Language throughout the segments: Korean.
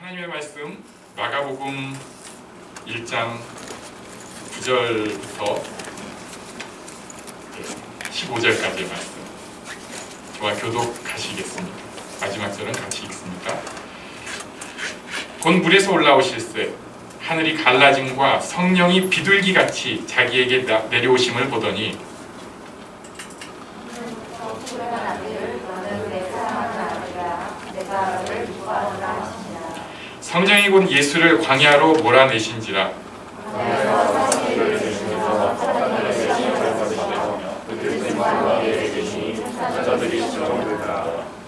하나님의 말씀 마가복음 1장 9절부터 15절까지의 말씀 저와 교독하시겠습니다. 마지막 절은 같이 읽습니다. 곧 물에서 올라오실새 하늘이 갈라짐과 성령이 비둘기같이 자기에게 내려오심을 보더니 성령이 곧 예수를 광야로 몰아내신지라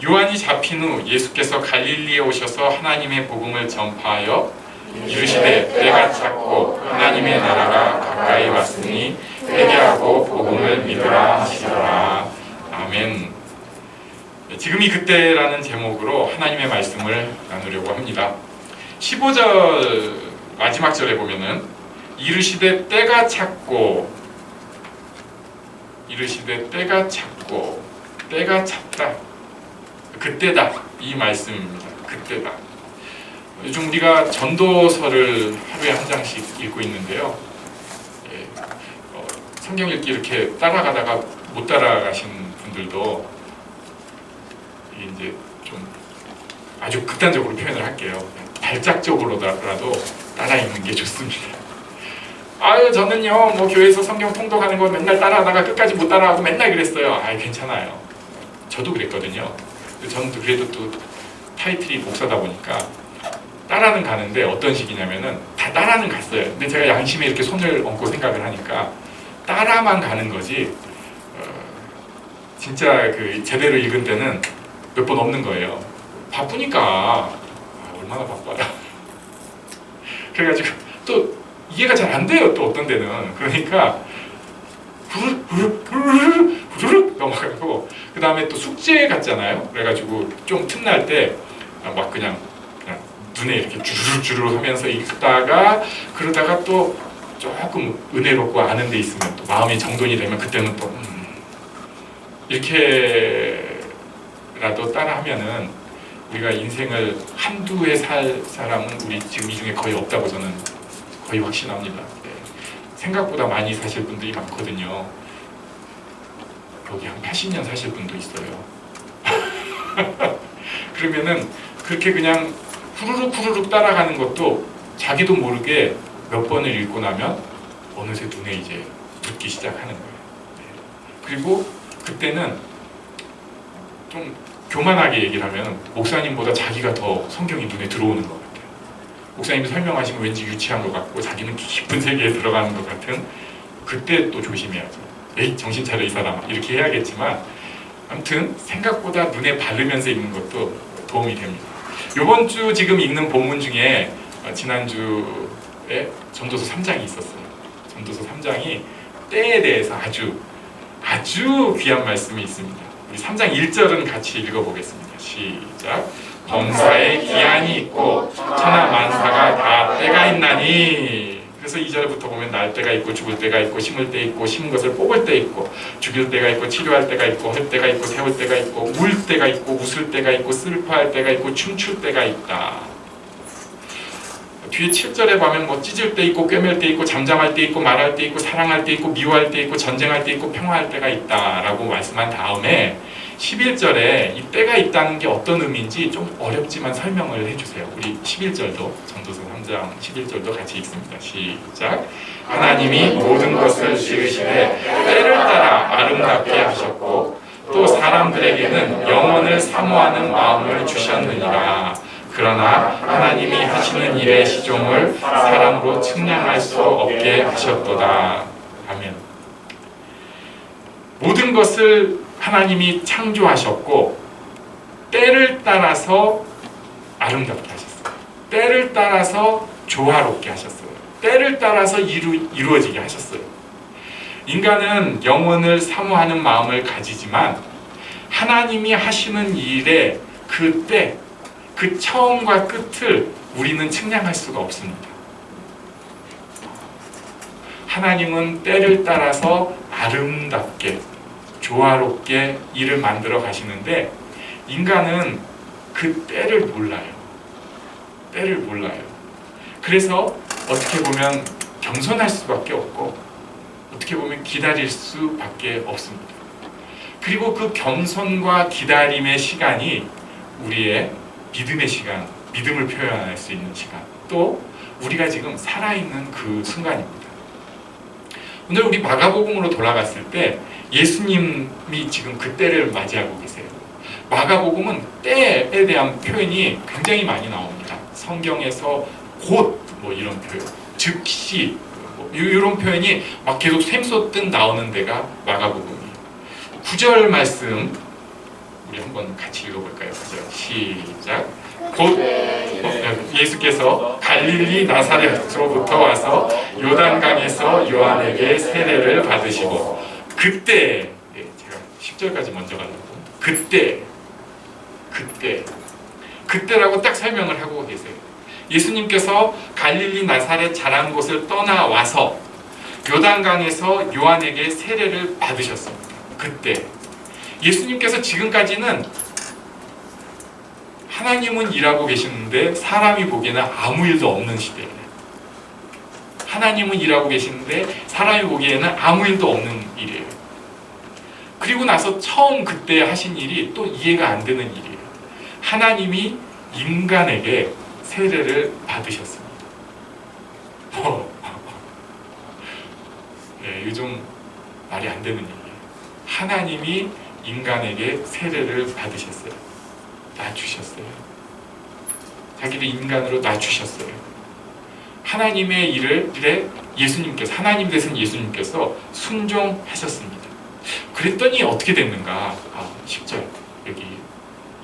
요한이 잡힌 후 예수께서 갈릴리에 오셔서 하나님의 복음을 전파하여 이르시되 때가 찼고 하나님의 나라가 가까이 왔으니 회개하고 복음을 믿으라 하시더라. 아멘. 지금이 그때라는 제목으로 하나님의 말씀을 나누려고 합니다. 15절 마지막 절에 보면은 이르시되 때가 찼고 때가 찼다. 그때다. 이 말씀입니다. 그때다. 요즘 우리가 전도서를 하루에 한 장씩 읽고 있는데요. 성경 읽기 이렇게 따라가다가 못 따라가신 분들도 이제 좀 아주 극단적으로 표현을 할게요. 발작적으로라도 따라 읽는 게 좋습니다. 아유 저는요 뭐 교회에서 성경 통독하는 거 맨날 따라하다가 끝까지 못 따라하고 맨날 그랬어요. 아이 괜찮아요. 저도 그랬거든요. 저는 그래도 또 타이틀이 목사다 보니까 따라는 가는데 어떤 식이냐면은 다 따라는 갔어요. 근데 제가 양심에 이렇게 손을 얹고 생각을 하니까 따라만 가는 거지 진짜 그 제대로 읽은 때는 몇 번 없는 거예요. 바쁘니까 얼마나 바빠요. 그래가지고 또 이해가 잘 안 돼요. 또 어떤 데는 그러니까 후루룩 넘어가고 그 다음에 또 숙제 같잖아요. 그래가지고 좀 틈날 때 막 그냥 눈에 이렇게 주르륵 하면서 읽다가 그러다가 또 조금 은혜롭고 아는 데 있으면 또 마음이 정돈이 되면 그때는 또 이렇게라도 따라하면은 우리가 인생을 한두 해 살 사람은 우리 지금 이 중에 거의 없다고 저는 거의 확신합니다. 네. 생각보다 많이 사실 분들이 많거든요. 여기 한 80년 사실 분도 있어요. 그러면은 그렇게 그냥 후루룩 따라가는 것도 자기도 모르게 몇 번을 읽고 나면 어느새 눈에 이제 붙기 시작하는 거예요. 네. 그리고 그때는 좀 교만하게 얘기를 하면 목사님보다 자기가 더 성경이 눈에 들어오는 것 같아요. 목사님이 설명하시면 왠지 유치한 것 같고 자기는 깊은 세계에 들어가는 것 같은 그때 또 조심해야죠. 에이 정신 차려 이 사람 이렇게 해야겠지만 아무튼 생각보다 눈에 바르면서 읽는 것도 도움이 됩니다. 이번 주 지금 읽는 본문 중에 지난주에 전도서 3장이 있었어요. 전도서 3장이 때에 대해서 아주 귀한 말씀이 있습니다. 우리 3장 1절은 같이 읽어보겠습니다. 시작. 범사에 기한이 있고 천하 만사가 다 때가 있나니. 그래서 2절부터 보면 날 때가 있고 죽을 때가 있고 심을 때 있고 심은 것을 뽑을 때 있고 죽일 때가 있고 치료할 때가 있고 할 때가 있고 세울 때가 있고 울 때가 있고 웃을 때가 있고 슬퍼할 때가 있고 춤출 때가 있다. 뒤에 7절에 보면 뭐 찢을 때 있고 꿰맬 때 있고 잠잠할 때 있고 말할 때 있고 사랑할 때 있고 미워할 때 있고 전쟁할 때 있고 평화할 때가 있다라고 말씀한 다음에 11절에 이 때가 있다는 게 어떤 의미인지 좀 어렵지만 설명을 해주세요. 우리 11절도 전도서 3장 11절도 같이 읽습니다. 시작. 하나님이 모든 것을 지으시되 때를 따라 아름답게 하셨고 또 사람들에게는 영원을 사모하는 마음을 주셨느니라. 그러나 하나님이 하시는 일의 시종을 사람으로 측량할 수 없게 하셨도다. 아멘. 모든 것을 하나님이 창조하셨고 때를 따라서 아름답게 하셨어요. 때를 따라서 조화롭게 하셨어요. 때를 따라서 이루어지게 하셨어요. 인간은 영혼을 사모하는 마음을 가지지만 하나님이 하시는 일의 그 때, 그 처음과 끝을 우리는 측량할 수가 없습니다. 하나님은 때를 따라서 아름답게 조화롭게 일을 만들어 가시는데 인간은 그 때를 몰라요. 때를 몰라요. 그래서 어떻게 보면 겸손할 수밖에 없고 어떻게 보면 기다릴 수밖에 없습니다. 그리고 그 겸손과 기다림의 시간이 우리의 믿음의 시간, 믿음을 표현할 수 있는 시간, 또 우리가 지금 살아있는 그 순간입니다. 오늘 우리 마가복음으로 돌아갔을 때 예수님이 지금 그 때를 맞이하고 계세요. 마가복음은 때에 대한 표현이 굉장히 많이 나옵니다. 성경에서 곧 뭐 이런 표현, 즉시 뭐 이런 표현이 막 계속 샘솟듯 나오는 데가 마가복음이에요. 9절 말씀 우리 한번 같이 읽어볼까요? 9절 시작. 곧 예수께서 갈릴리 나사렛으로부터 와서 요단강에서 요한에게 세례를 받으시고 그때, 제가 10절까지 먼저 가려고, 그때라고 딱 설명을 하고 계세요. 예수님께서 갈릴리 나사렛 자란 곳을 떠나와서 요단강에서 요한에게 세례를 받으셨습니다. 그때 예수님께서 지금까지는 하나님은 일하고 계시는데 사람이 보기에는 아무 일도 없는 시대예요. 하나님은 일하고 계시는데 사람이 보기에는 아무 일도 없는 일이에요. 그리고 나서 처음 그때 하신 일이 또 이해가 안 되는 일이에요. 하나님이 인간에게 세례를 받으셨습니다. 네, 이거 좀 말이 안 되는 일이에요. 하나님이 인간에게 세례를 받으셨어요. 낮추셨어요. 자기를 인간으로 낮추셨어요. 하나님의 일에 예수님께서, 하나님 대신 예수님께서 순종하셨습니다. 그랬더니 어떻게 됐는가? 10절 여기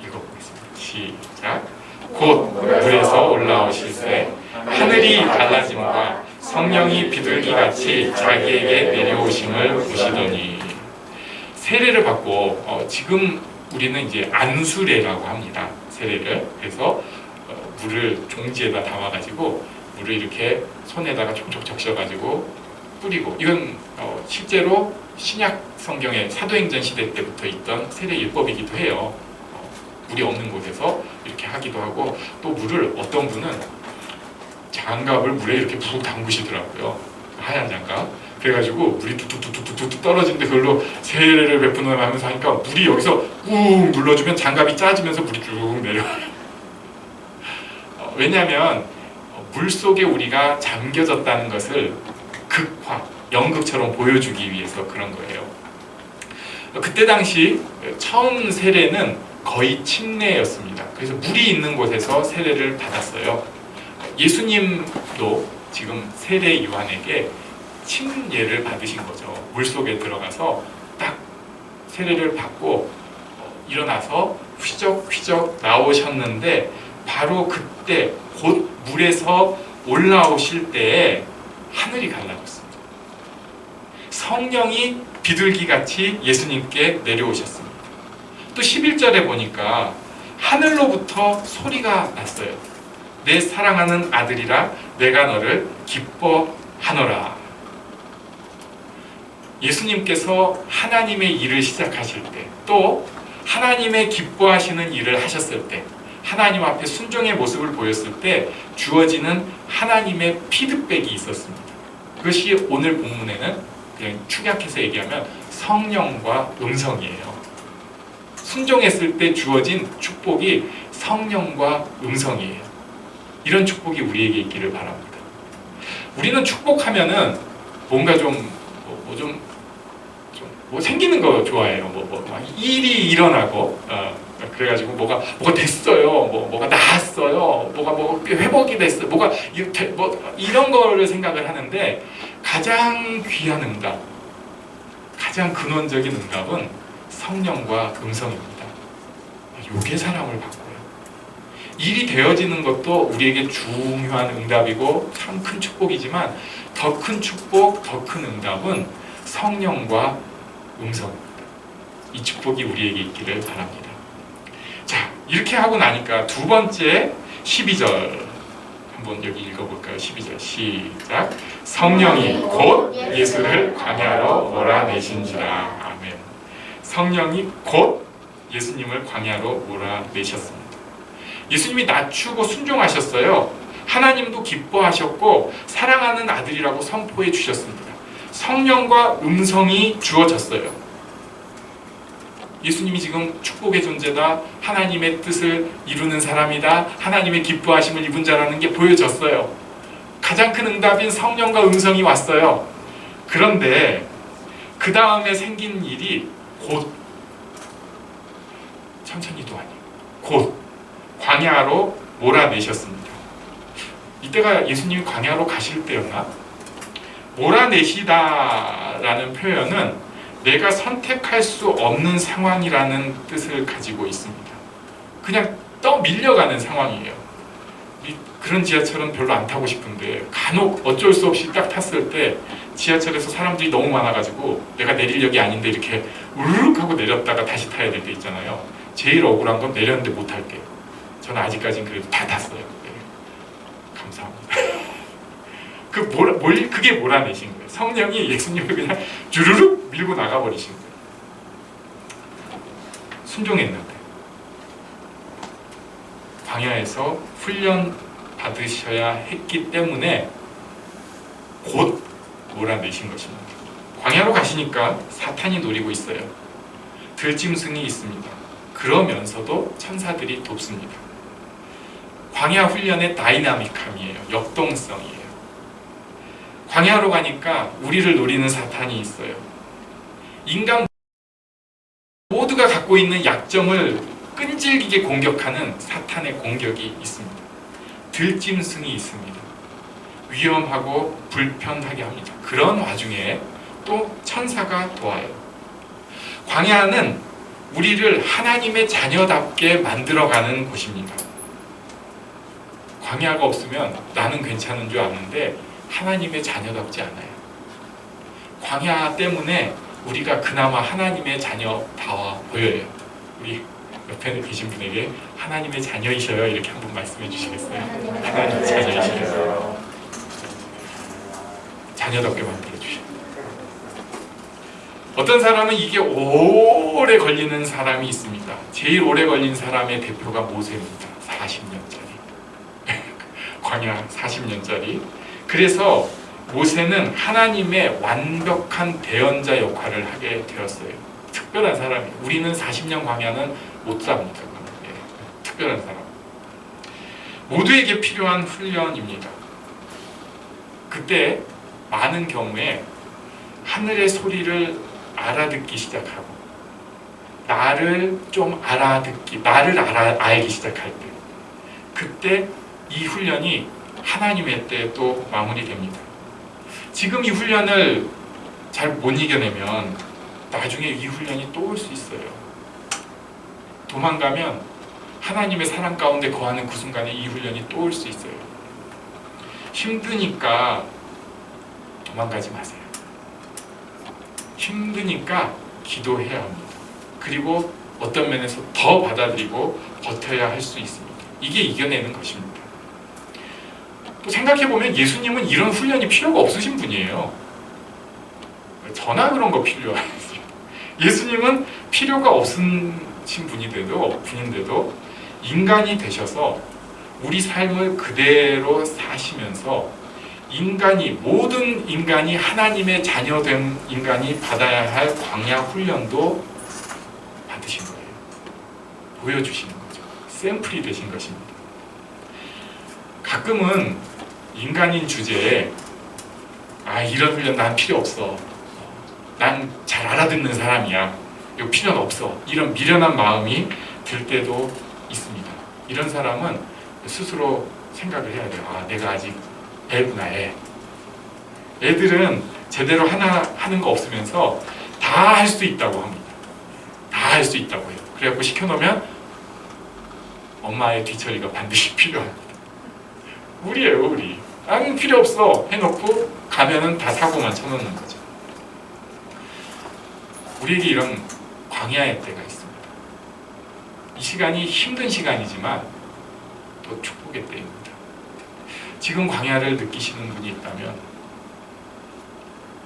읽어보겠습니다. 시작. 곧 물에서 올라오실 때 하늘이 달라짐과 성령이 비둘기같이 자기에게 내려오심을 보시더니, 세례를 받고 지금 우리는 이제 안수례라고 합니다. 세례를. 그래서 물을 종지에다 담아가지고 물을 이렇게 손에다가 촉촉 적셔가지고 뿌리고, 이건 실제로 신약 성경의 사도행전 시대 때부터 있던 세례 율법이기도 해요. 물이 없는 곳에서 이렇게 하기도 하고, 또 물을 어떤 분은 장갑을 물에 이렇게 푹 담그시더라고요. 하얀 장갑. 그래가지고 물이 뚝뚝뚝뚝뚝 떨어지는데 그걸로 세례를 베푸면서 하니까 물이 여기서 꾹 눌러주면 장갑이 짜지면서 물이 쭉 내려와요. 왜냐하면 물 속에 우리가 잠겨졌다는 것을 극화, 연극처럼 보여주기 위해서 그런 거예요. 그때 당시 처음 세례는 거의 침례였습니다. 그래서 물이 있는 곳에서 세례를 받았어요. 예수님도 지금 세례 요한에게 침례를 받으신 거죠. 물 속에 들어가서 딱 세례를 받고 일어나서 휘적휘적 나오셨는데, 바로 그때 곧 물에서 올라오실 때에 하늘이 갈라졌습니다. 성령이 비둘기같이 예수님께 내려오셨습니다. 또 11절에 보니까 하늘로부터 소리가 났어요. 내 사랑하는 아들이라 내가 너를 기뻐하노라. 예수님께서 하나님의 일을 시작하실 때, 또 하나님의 기뻐하시는 일을 하셨을 때, 하나님 앞에 순종의 모습을 보였을 때 주어지는 하나님의 피드백이 있었습니다. 그것이 오늘 본문에는 그냥 축약해서 얘기하면 성령과 음성이에요. 순종했을 때 주어진 축복이 성령과 음성이에요. 이런 축복이 우리에게 있기를 바랍니다. 우리는 축복하면은 뭔가 뭐 생기는 거 좋아해요. 일이 일어나고, 그래가지고 뭐가 됐어요. 뭐가 나았어요. 뭐가 회복이 됐어요. 뭐가 이런 거를 생각을 하는데, 가장 귀한 응답, 가장 근원적인 응답은 성령과 음성입니다. 요게 사람을 바꿔요. 일이 되어지는 것도 우리에게 중요한 응답이고 참 큰 축복이지만, 더 큰 축복, 더 큰 응답은 성령과 음성입니다. 이 축복이 우리에게 있기를 바랍니다. 자, 이렇게 하고 나니까 두 번째 12절 한번 여기 읽어볼까요? 12절 시작. 성령이 곧 예수를 광야로 몰아내신지라. 아멘. 성령이 곧 예수님을 광야로 몰아내셨습니다. 예수님이 낮추고 순종하셨어요. 하나님도 기뻐하셨고 사랑하는 아들이라고 선포해 주셨습니다. 성령과 음성이 주어졌어요. 예수님이 지금 축복의 존재다, 하나님의 뜻을 이루는 사람이다, 하나님의 기뻐하심을 입은 자라는 게 보여졌어요. 가장 큰 응답인 성령과 음성이 왔어요. 그런데 그 다음에 생긴 일이 곧, 천천히도 아니고 곧 광야로 몰아내셨습니다. 이때가 예수님이 광야로 가실 때였나? 몰아내시다라는 표현은 내가 선택할 수 없는 상황이라는 뜻을 가지고 있습니다. 그냥 떠밀려가는 상황이에요. 그런 지하철은 별로 안 타고 싶은데 간혹 어쩔 수 없이 딱 탔을 때 지하철에서 사람들이 너무 많아가지고 내가 내릴 역이 아닌데 이렇게 우르륵 하고 내렸다가 다시 타야 될 때 있잖아요. 제일 억울한 건 내렸는데 못 탈게요. 저는 아직까지는 그래도 다 탔어요. 네. 감사합니다. 그게 몰아내신 거예요. 성령이 예수님을 그냥 주르륵 밀고 나가버리신 거예요. 순종했는데 광야에서 훈련 받으셔야 했기 때문에 곧 몰아내신 것입니다. 광야로 가시니까 사탄이 노리고 있어요. 들짐승이 있습니다. 그러면서도 천사들이 돕습니다. 광야 훈련의 다이나믹함이에요. 역동성이에요. 광야로 가니까 우리를 노리는 사탄이 있어요. 인간 모두가 갖고 있는 약점을 끈질기게 공격하는 사탄의 공격이 있습니다. 들짐승이 있습니다. 위험하고 불편하게 합니다. 그런 와중에 또 천사가 도와요. 광야는 우리를 하나님의 자녀답게 만들어가는 곳입니다. 광야가 없으면 나는 괜찮은 줄 아는데 하나님의 자녀답지 않아요. 광야 때문에 우리가 그나마 하나님의 자녀다워 보여요. 우리 옆에 계신 분에게 하나님의 자녀이셔요 이렇게 한번 말씀해 주시겠어요? 하나님의 자녀이셔요. 자녀답게 만들어 주셔요. 어떤 사람은 이게 오래 걸리는 사람이 있습니다. 제일 오래 걸린 사람의 대표가 모세입니다. 40년짜리 광야 40년짜리. 그래서 모세는 하나님의 완벽한 대언자 역할을 하게 되었어요. 특별한 사람이에요. 우리는 40년 광야는 못 삽니다. 예, 특별한 사람. 모두에게 필요한 훈련입니다. 그때 많은 경우에 하늘의 소리를 알아듣기 시작하고 나를 좀 알아듣기, 나를 알기 시작할 때 그때 이 훈련이 하나님의 때에 또 마무리됩니다. 지금 이 훈련을 잘 못 이겨내면 나중에 이 훈련이 또 올 수 있어요. 도망가면 하나님의 사랑 가운데 거하는 그 순간에 이 훈련이 또 올 수 있어요. 힘드니까 도망가지 마세요. 힘드니까 기도해야 합니다. 그리고 어떤 면에서 더 받아들이고 버텨야 할 수 있습니다. 이게 이겨내는 것입니다. 또 생각해보면 예수님은 이런 훈련이 필요가 없으신 분이에요. 저나 그런 거 필요하세요. 예수님은 필요가 없으신 분인데도 인간이 되셔서 우리 삶을 그대로 사시면서 모든 인간이 하나님의 자녀된 인간이 받아야 할 광야 훈련도 받으신 거예요. 보여주시는 거죠. 샘플이 되신 것입니다. 가끔은 인간인 주제에 이런 훈련 난 필요 없어. 난 잘 알아듣는 사람이야. 이거 필요는 없어. 이런 미련한 마음이 들 때도 있습니다. 이런 사람은 스스로 생각을 해야 돼요. 내가 아직 애구나, 애. 애들은 제대로 하는 거 없으면서 다 할 수 있다고 합니다. 다 할 수 있다고 해요. 그래갖고 시켜놓으면 엄마의 뒤처리가 반드시 필요합니다. 우리예요, 우리. 아니 필요 없어 해놓고 가면은 다 사고만 쳐놓는 거죠. 우리에게 이런 광야의 때가 있습니다. 이 시간이 힘든 시간이지만 또 축복의 때입니다. 지금 광야를 느끼시는 분이 있다면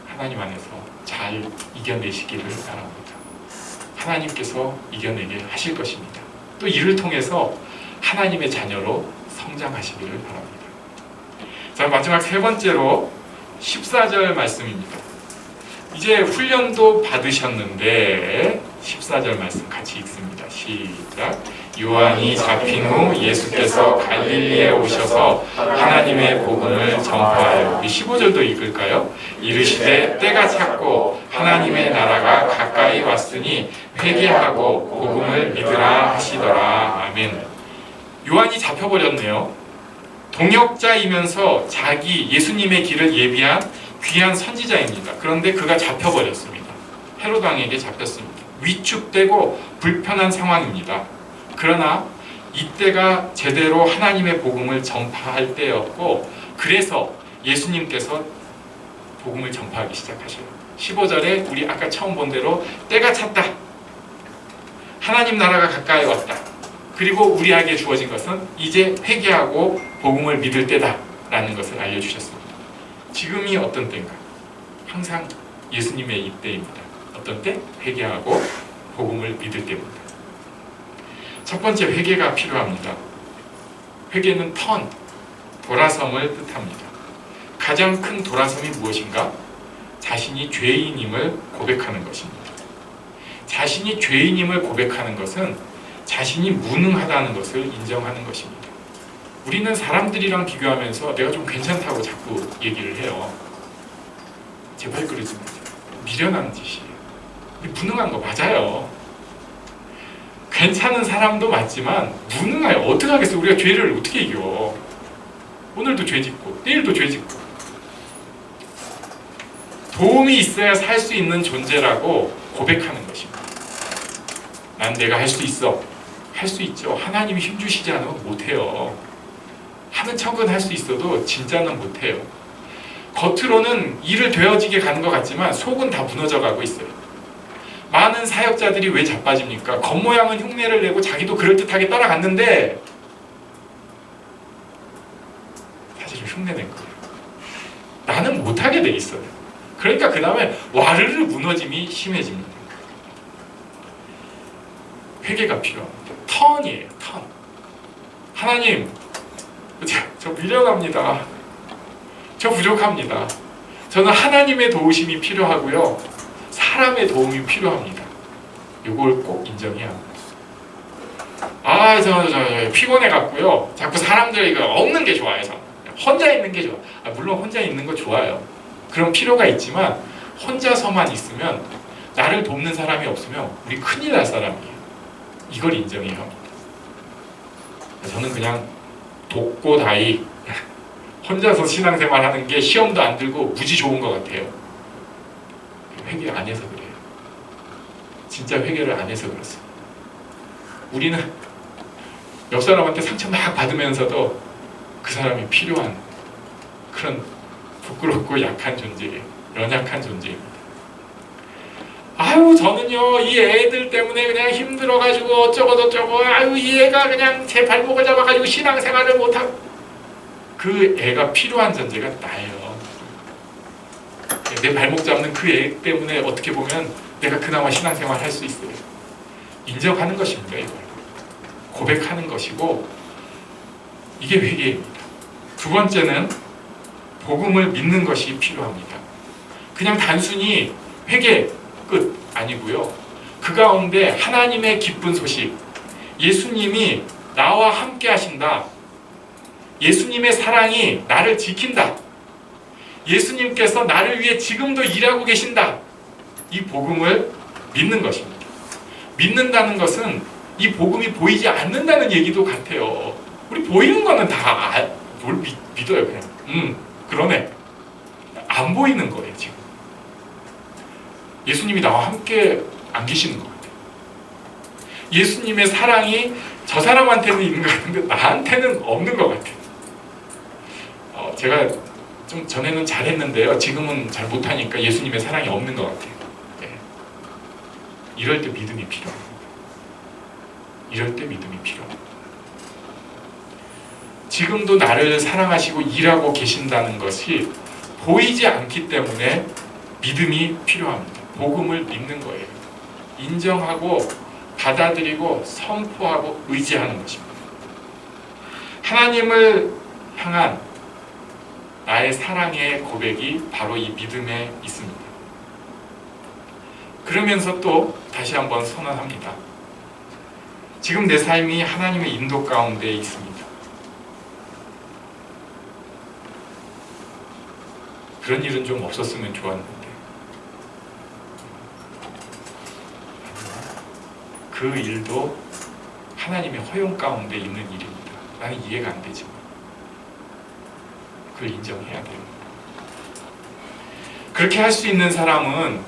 하나님 안에서 잘 이겨내시기를 바랍니다. 하나님께서 이겨내게 하실 것입니다. 또 이를 통해서 하나님의 자녀로 성장하시기를 바랍니다. 자, 마지막 세 번째로 14절 말씀입니다. 이제 훈련도 받으셨는데 14절 말씀 같이 읽습니다. 시작. 요한이 잡힌 후 예수께서 갈릴리에 오셔서 하나님의 복음을 전파하여, 15절도 읽을까요? 이르시되 때가 찼고 하나님의 나라가 가까이 왔으니 회개하고 복음을 믿으라 하시더라. 아멘. 요한이 잡혀버렸네요. 동역자이면서 자기 예수님의 길을 예비한 귀한 선지자입니다. 그런데 그가 잡혀버렸습니다. 헤롯 왕에게 잡혔습니다. 위축되고 불편한 상황입니다. 그러나 이때가 제대로 하나님의 복음을 전파할 때였고, 그래서 예수님께서 복음을 전파하기 시작하셔요. 15절에 우리 아까 처음 본 대로 때가 찼다, 하나님 나라가 가까이 왔다, 그리고 우리에게 주어진 것은 이제 회개하고 복음을 믿을 때다 라는 것을 알려주셨습니다. 지금이 어떤 때인가? 항상 예수님의 이때입니다. 어떤 때? 회개하고 복음을 믿을 때입니다. 첫 번째, 회개가 필요합니다. 회개는 턴, 돌아섬을 뜻합니다. 가장 큰 돌아섬이 무엇인가? 자신이 죄인임을 고백하는 것입니다. 자신이 죄인임을 고백하는 것은 자신이 무능하다는 것을 인정하는 것입니다. 우리는 사람들이랑 비교하면서 내가 좀 괜찮다고 자꾸 얘기를 해요. 제발 그러지 마세요. 미련한 짓이에요. 무능한 거 맞아요. 괜찮은 사람도 맞지만 무능해요. 어떻게 하겠어요? 우리가 죄를 어떻게 이겨? 오늘도 죄 짓고 내일도 죄 짓고. 도움이 있어야 살 수 있는 존재라고 고백하는 것입니다. 난 내가 할 수 있어. 할 수 있죠. 하나님이 힘주시지 않으면 못해요. 하는 척은 할 수 있어도 진짜는 못해요. 겉으로는 일을 되어지게 가는 것 같지만 속은 다 무너져 가고 있어요. 많은 사역자들이 왜 자빠집니까? 겉모양은 흉내를 내고 자기도 그럴듯하게 따라갔는데 사실은 흉내낸 거예요. 나는 못하게 돼 있어요. 그러니까 그 다음에 와르르 무너짐이 심해집니다. 회개가 필요합니다. 턴이에요. 턴. 하나님, 저 밀려납니다. 저 부족합니다. 저는 하나님의 도우심이 필요하고요, 사람의 도움이 필요합니다. 이걸 꼭 인정해야 합니다. 저 피곤해갖고요, 자꾸 사람들 이거 없는 게 좋아요. 저 혼자 있는 게 좋아. 물론 혼자 있는 거 좋아요. 그런 필요가 있지만 혼자서만 있으면, 나를 돕는 사람이 없으면 우리 큰일 날 사람이에요. 이걸 인정해야 합니다. 저는 그냥 독고다이 혼자서 신앙생활 하는 게 시험도 안 들고 무지 좋은 것 같아요. 회개 안 해서 그래요. 진짜 회개를 안 해서 그렇습니다. 우리는 옆 사람한테 상처 막 받으면서도 그 사람이 필요한 그런 부끄럽고 약한 존재예요. 연약한 존재입니다. 저는요 이 애들 때문에 그냥 힘들어가지고 어쩌고 이 애가 그냥 제 발목을 잡아가지고 신앙생활을 못하고, 그 애가 필요한 존재가 나예요. 내 발목 잡는 그 애 때문에 어떻게 보면 내가 그나마 신앙생활 할 수 있어요. 인정하는 것입니다. 이걸 고백하는 것이고, 이게 회개입니다. 두 번째는 복음을 믿는 것이 필요합니다. 그냥 단순히 회개 끝 아니고요, 그 가운데 하나님의 기쁜 소식, 예수님이 나와 함께 하신다, 예수님의 사랑이 나를 지킨다, 예수님께서 나를 위해 지금도 일하고 계신다, 이 복음을 믿는 것입니다. 믿는다는 것은 이 복음이 보이지 않는다는 얘기도 같아요. 우리 보이는 거는 다 뭘 믿어요. 그냥 그러네. 안 보이는 거예요. 지금 예수님이 나와 함께 안 계시는 것 같아요. 예수님의 사랑이 저 사람한테는 있는 것 같은데 나한테는 없는 것 같아요. 제가 좀 전에는 잘했는데요, 지금은 잘 못하니까 예수님의 사랑이 없는 것 같아요. 네. 이럴 때 믿음이 필요합니다. 이럴 때 믿음이 필요합니다. 지금도 나를 사랑하시고 일하고 계신다는 것이 보이지 않기 때문에 믿음이 필요합니다. 복음을 믿는 거예요. 인정하고 받아들이고 선포하고 의지하는 것입니다. 하나님을 향한 나의 사랑의 고백이 바로 이 믿음에 있습니다. 그러면서 또 다시 한번 선언합니다. 지금 내 삶이 하나님의 인도 가운데 있습니다. 그런 일은 좀 없었으면 좋았는데 그 일도 하나님의 허용 가운데 있는 일입니다. 나는 이해가 안 되지만 그걸 인정해야 돼요. 그렇게 할 수 있는 사람은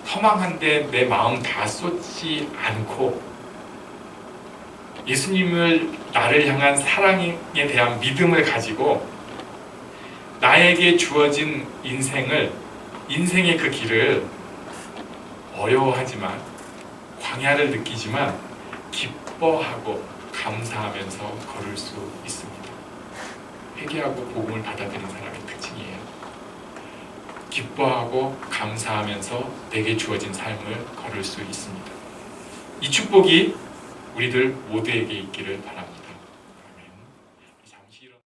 허망한데 내 마음 다 쏟지 않고 예수님을 나를 향한 사랑에 대한 믿음을 가지고 나에게 주어진 인생의 그 길을 어려워하지만 광야를 느끼지만 기뻐하고 감사하면서 걸을 수 있습니다. 회개하고 복음을 받아들인 사람의 특징이에요. 기뻐하고 감사하면서 내게 주어진 삶을 걸을 수 있습니다. 이 축복이 우리들 모두에게 있기를 바랍니다.